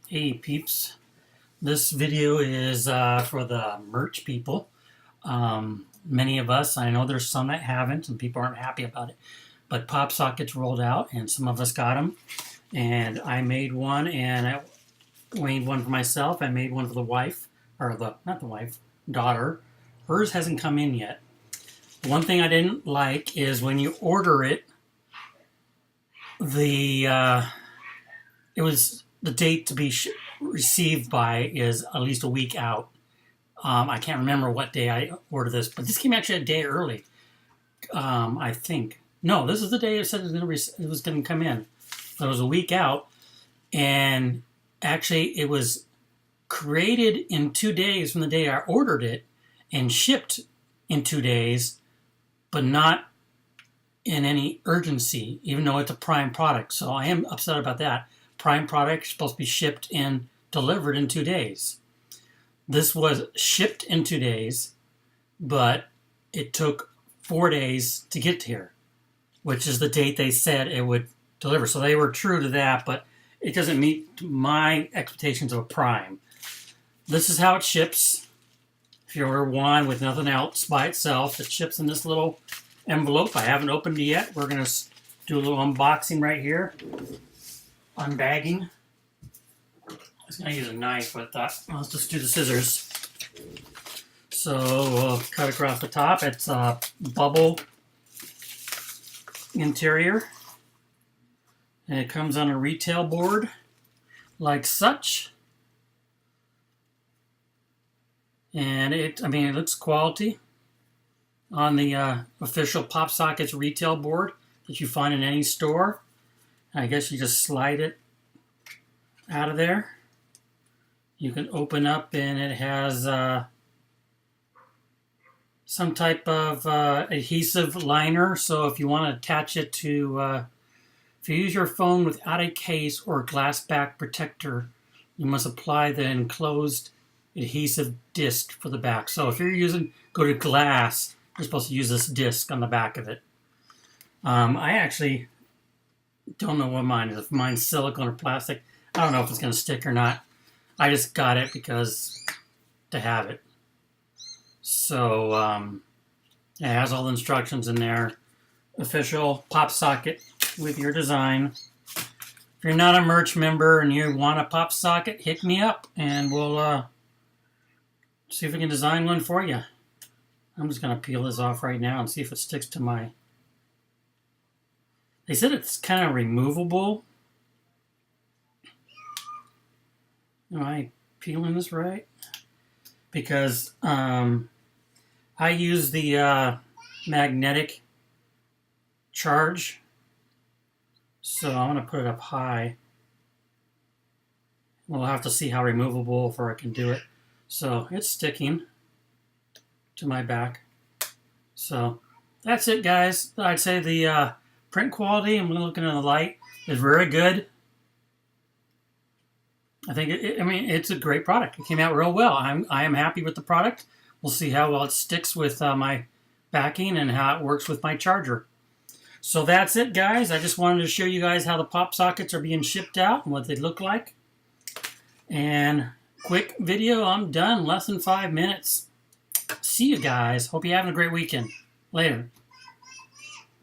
Hey peeps, this video is for the merch people. Many of us, I know there's some that haven't and people aren't happy about it, but PopSockets rolled out and some of us got them. And I made one, and I made one for myself. I made one for the wife, or not the wife, daughter. Hers hasn't come in yet. The one thing I didn't like is when you order it, it was the date to be received by is at least a week out. I can't remember what day I ordered this, but this came actually a day early. I think. No, this is the day it said it was going to come in. It was a week out, and actually it was created in 2 days from the day I ordered it and shipped in 2 days, but not in any urgency, even though it's a Prime product. So I am upset about that. Prime product is supposed to be shipped and delivered in 2 days. This was shipped in 2 days, but it took 4 days to get here, which is the date they said it would deliver. So they were true to that, but it doesn't meet my expectations of a Prime. This is how it ships. If you order one with nothing else by itself, it ships in this little envelope. I haven't opened it yet. We're going to do a little unboxing right here. Unbagging. I was going to use a knife, but I thought, let's just do the scissors. So we'll cut across the top. It's a bubble interior. And it comes on a retail board like such. And it looks quality on the official PopSockets retail board that you find in any store. I guess you just slide it out of there. You can open up, and it has some type of adhesive liner. So if you want to attach it to, if you use your phone without a case or glass back protector, you must apply the enclosed adhesive disc for the back. So if you're go to glass, you're supposed to use this disc on the back of it. I actually don't know what mine is. If mine's silicone or plastic, I don't know if it's going to stick or not. I just got it because to have it. So it has all the instructions in there. Official PopSocket with your design. If you're not a merch member and you want a PopSocket, hit me up and we'll see if we can design one for you. I'm just going to peel this off right now and see if it sticks to my... They said it's kind of removable. Am I peeling this right? Because I use the magnetic charge. So I'm going to put it up high. We'll have to see how removable before I can do it. So it's sticking to my back. So that's it, guys. I'd say the print quality, I'm looking at the light, is very good. I think it's a great product. It came out real well. I am happy with the product. We'll see how well it sticks with my backing and how it works with my charger. So that's it, guys. I just wanted to show you guys how the PopSockets are being shipped out and what they look like. And quick video, I'm done. Less than 5 minutes. See you guys. Hope you're having a great weekend. Later.